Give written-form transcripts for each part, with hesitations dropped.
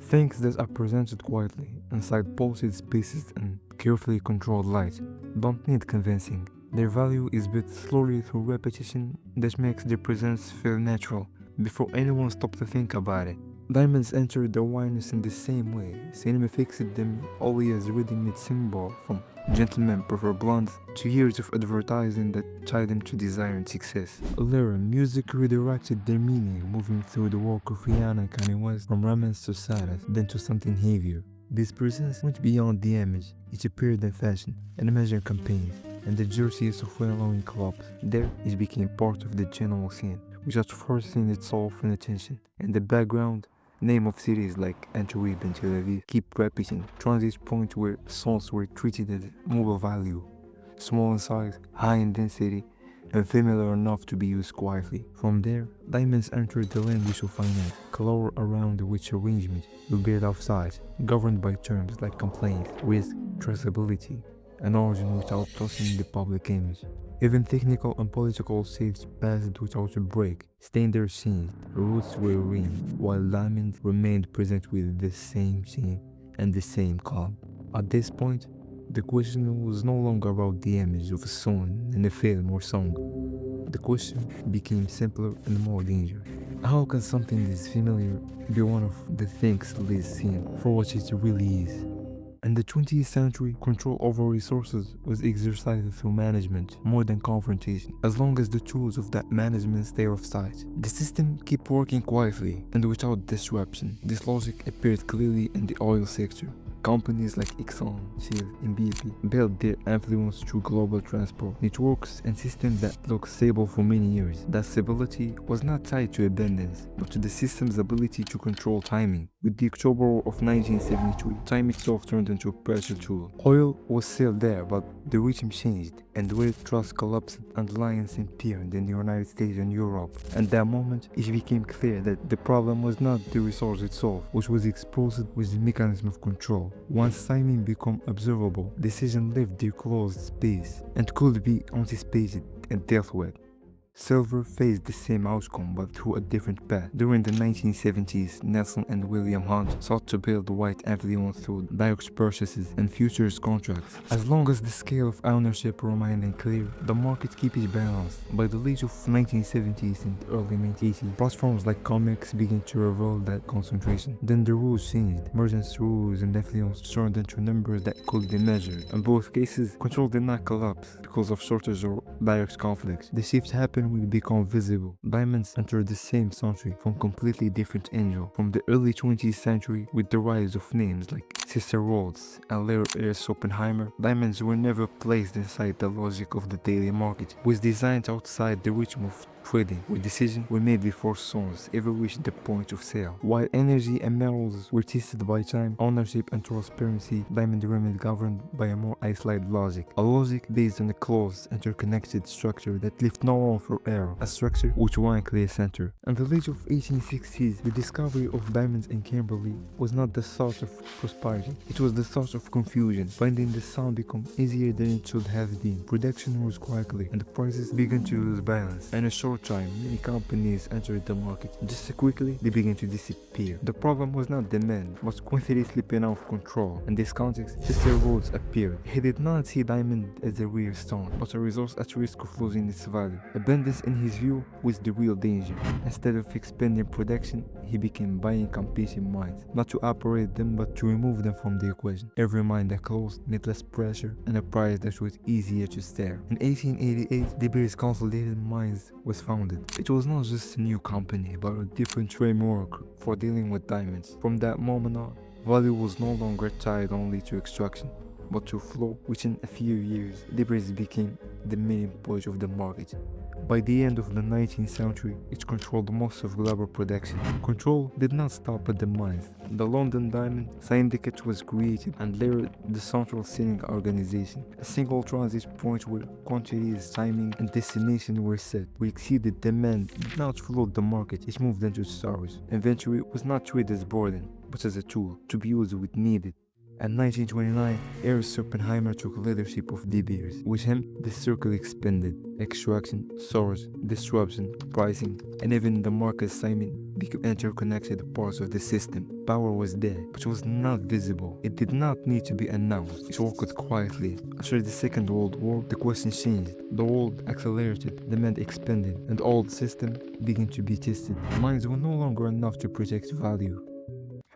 Things that are presented quietly inside bolted spaces and carefully controlled light don't need convincing. Their value is built slowly through repetition that makes their presence feel natural before anyone stops to think about it. Diamonds entered the awareness in the same way. Cinema fixed them only as ready-made symbol, from gentlemen prefer blondes to years of advertising that tied them to desire and success. Later, music redirected their meaning, moving through the work of Rihanna and Kanye West from romance to sadness, then to something heavier. This presence went beyond the image. It appeared in fashion, in major campaigns, and the jerseys of well-known clubs. There, it became part of the general scene, without forcing itself in attention. In the background, name of cities like Antwerp and Tel Aviv keep repeating, transit points where songs were treated as mobile value, small in size, high in density, and familiar enough to be used quietly. From there, diamonds entered the language of finance, color around which arrangement will be offside, governed by terms like complaint, risk, traceability, and origin without tossing the public image. Even technical and political shifts passed without a break. Standards changed, roots were rearranged, while diamond remained present with the same sheen and the same calm. At this point, the question was no longer about the image of a song in a film or song. The question became simpler and more dangerous. How can something this familiar be one of the things least seen for what it really is? In the 20th century, control over resources was exercised through management more than confrontation. As long as the tools of that management stay off sight, the system kept working quietly and without disruption. This logic appeared clearly in the oil sector. Companies like Exxon, Shell, and BP built their influence through global transport networks and systems that looked stable for many years. That stability was not tied to abundance, but to the system's ability to control timing. With the October of 1973, time itself turned into a pressure tool. Oil was still there, but the regime changed, and where trust collapsed and alliance appeared in the United States and Europe. At that moment, it became clear that the problem was not the resource itself, which was exposed with the mechanism of control. Once timing became observable, decisions left their closed space and could be anticipated and dealt with. Silver faced the same outcome but through a different path. During the 1970s, Nelson and William Hunt sought to build white influence through direct purchases and futures contracts. As long as the scale of ownership remained unclear, the market kept it balanced. By the late of 1970s and early 1980s, platforms like COMEX began to reveal that concentration. Then the rules changed. Merchants' rules and influence turned into numbers that could be measured. In both cases, control did not collapse because of shortage or direct conflicts. The shift happened will become visible. Diamonds entered the same century from completely different angle. From the early 20th century, with the rise of names like Sister Rhodes and later heirs Oppenheimer, diamonds were never placed inside the logic of the daily market, was designed outside the reach of trading, where decisions were made before songs ever reached the point of sale. While energy and metals were tested by time, ownership and transparency, diamond remained governed by a more isolated logic. A logic based on a closed, interconnected structure that left no room for error, a structure which one clear center. In the late of 1860s, the discovery of diamonds in Kimberley was not the source of prosperity, it was the source of confusion. Finding the sound became easier than it should have been. Production rose quickly, and the prices began to lose balance. In a short time, many companies entered the market. Just as quickly, they began to disappear. The problem was not demand, but quantity slipping out of control. In this context, Sister Rhodes appeared. He did not see diamond as a rare stone, but a resource at risk of losing its value. Abundance, in his view, was the real danger. Instead of expanding production, he began buying competing mines, not to operate them, but to remove them from the equation. Every mine that closed meant less pressure and a price that was easier to stare. In 1888, Debeers Consolidated Mines was founded. It was not just a new company, but a different framework for dealing with diamonds. From that moment on, value was no longer tied only to extraction, but to flow. Within a few years, Debeers became the main push of the market. By the end of the 19th century, it controlled most of global production. Control did not stop at the mines. The London Diamond Syndicate was created, and later the Central Selling Organization, a single transit point where quantities, timing, and destination were set. We exceeded demand did not flood the market, it moved into storage. Inventory was not treated as burden, but as a tool to be used when needed. In 1929, Ernst Oppenheimer took leadership of debeers. With him, the circle expanded. Extraction, storage, disruption, pricing, and even the market assignment became interconnected parts of the system. Power was there, but was not visible. It did not need to be announced. It worked quietly. After the Second World War, the question changed. The world accelerated, demand expanded, and old system began to be tested. Mines were no longer enough to protect value.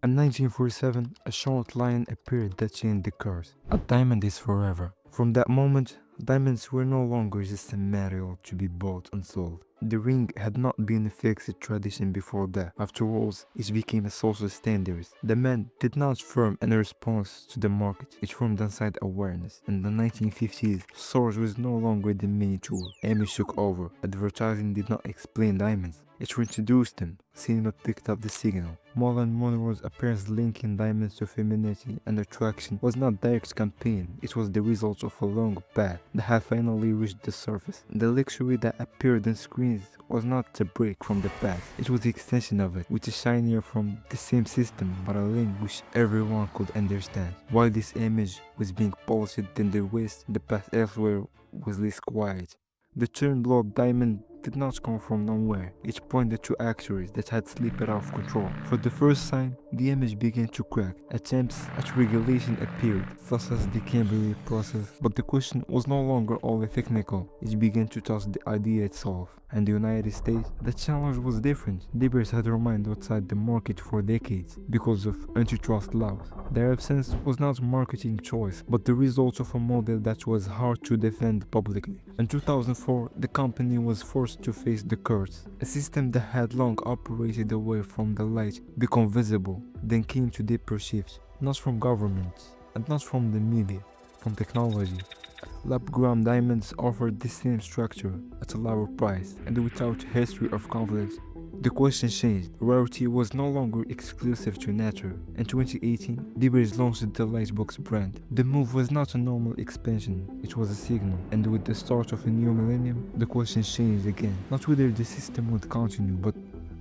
In 1947, a short line appeared that changed the course. A diamond is forever. From that moment, diamonds were no longer just a material to be bought and sold. The ring had not been a fixed tradition before that. Afterwards, it became a social standard. Demand did not form in response to the market, it formed inside awareness. In the 1950s, storage was no longer the main tool. Image took over. Advertising did not explain diamonds. It introduced them. Cinema picked up the signal. Marilyn Monroe's appearance linking diamonds to femininity and attraction was not direct campaign, it was the result of a long path that had finally reached the surface. The luxury that appeared on screens was not a break from the past, it was the extension of it, which is shinier from the same system but a language everyone could understand. While this image was being polished in the West, the path elsewhere was less quiet. The term blood diamond did not come from nowhere. It pointed to actors that had slipped out of control. For the first time, the image began to crack. Attempts at regulation appeared, such as the Cambrian process, but the question was no longer only technical. It began to touch the idea itself. In the United States, the challenge was different. Debeers had remained outside the market for decades because of antitrust laws. Their absence was not a marketing choice, but the result of a model that was hard to defend publicly. In 2004, the company was forced to face the curse. A system that had long operated away from the light became visible, then came to deeper shifts, not from governments, and not from the media, from technology. Lab-grown diamonds offered the same structure at a lower price and without history of conflicts. The question changed. Rarity was no longer exclusive to nature. In 2018, Debeers launched the Lightbox brand. The move was not a normal expansion, it was a signal. And with the start of a new millennium, the question changed again. Not whether the system would continue, but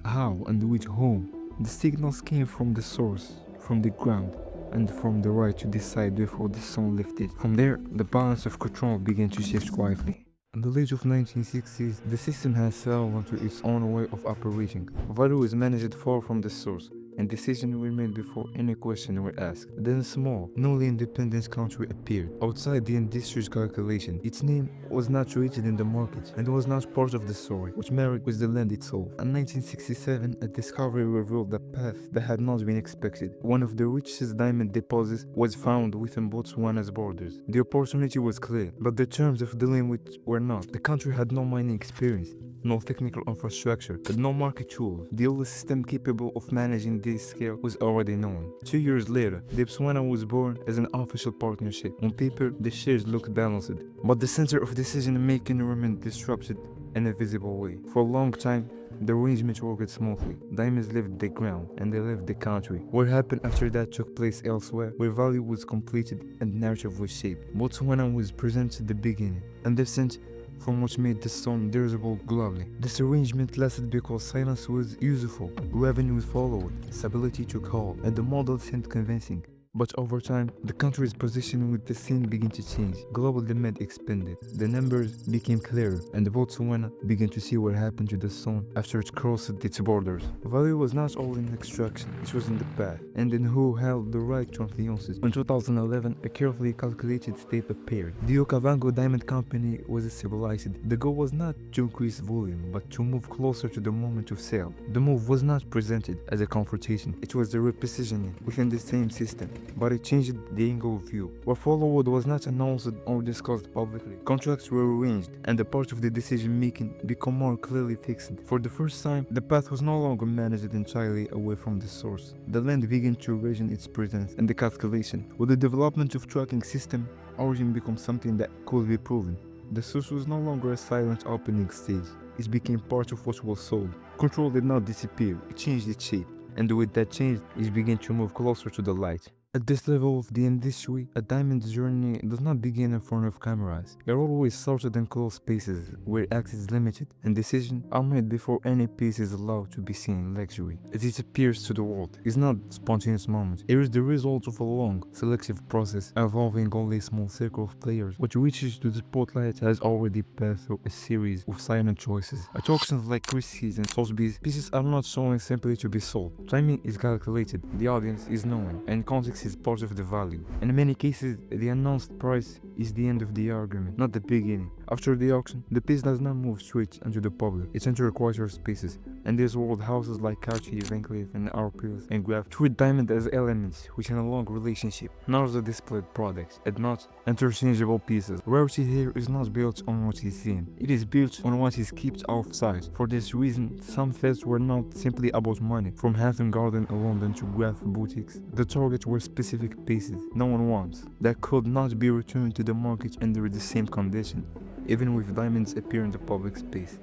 how and with whom. The signals came from the source, from the ground, and from the right to decide before the sun lifted. From there, the balance of control began to shift quietly. In the late of 1960s, the system has settled into its own way of operating. Value is managed far from the source, and decisions were made before any question were asked. Then a small, newly independent country appeared, outside the industry's calculation. Its name was not rated in the market, and was not part of the story, which married with the land itself. In 1967, a discovery revealed a path that had not been expected. One of the richest diamond deposits was found within Botswana's borders. The opportunity was clear, but the terms of dealing with were not. The country had no mining experience, no technical infrastructure, and no market tools. The only system capable of managing this scale was already known. 2 years later, Debswana was born as an official partnership. On paper, the shares looked balanced, but the center of decision-making remained disrupted in a visible way. For a long time, the arrangement worked smoothly. Diamonds left the ground and they left the country. What happened after that took place elsewhere, where value was completed and narrative was shaped. Botswana was present at the beginning, and the scent from which made the song visible globally. This arrangement lasted because silence was useful, revenue followed, stability took hold, and the model seemed convincing. But over time, the country's position with the scene began to change. Global demand expanded, the numbers became clearer, and Botswana began to see what happened to the sun after it crossed its borders. Value was not all in extraction, it was in the path, and in who held the right to influences. In 2011, a carefully calculated step appeared. The Okavango Diamond Company was stabilized. The goal was not to increase volume, but to move closer to the moment of sale. The move was not presented as a confrontation, it was a repositioning within the same system. But it changed the angle of view. What followed was not announced or discussed publicly. Contracts were arranged, and the part of the decision-making became more clearly fixed. For the first time, the path was no longer managed entirely away from the source. The land began to regain its presence in the calculation. With the development of tracking system, origin became something that could be proven. The source was no longer a silent opening stage. It became part of what was sold. Control did not disappear, it changed its shape. And with that change, it began to move closer to the light. At this level of the industry, a diamond's journey does not begin in front of cameras. It always started in closed spaces, where access is limited and decisions are made before any piece is allowed to be seen in luxury. As it appears to the world, it's not a spontaneous moment. It is the result of a long, selective process involving only a small circle of players. What reaches to the spotlight has already passed through a series of silent choices. At auctions like Christie's and Sotheby's, pieces are not showing simply to be sold. Timing is calculated, the audience is known, and context is part of the value. In many cases, the announced price is the end of the argument, not the beginning. After the auction, the piece does not move straight into the public, it enters quieter spaces. In this world, houses like Cartier, Van Cleef, and Arpels and Graf treat diamond as elements which in a long relationship, not as a displayed products, and not interchangeable pieces. Rarity here is not built on what is seen, it is built on what is kept off sight. For this reason, some fests were not simply about money. From Hampton Garden in London to Graf boutiques, the target were specific pieces no one wants, that could not be returned to the market under the same condition, even with diamonds appear in the public space.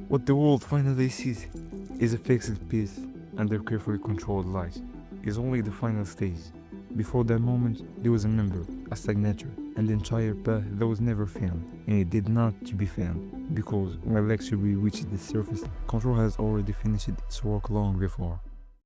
What the world finally sees is a fixed piece under carefully controlled light. Is only the final stage. Before that moment, there was a number, a signature, an entire path that was never found, and it did not to be found, because when luxury reaches the surface, control has already finished its work long before.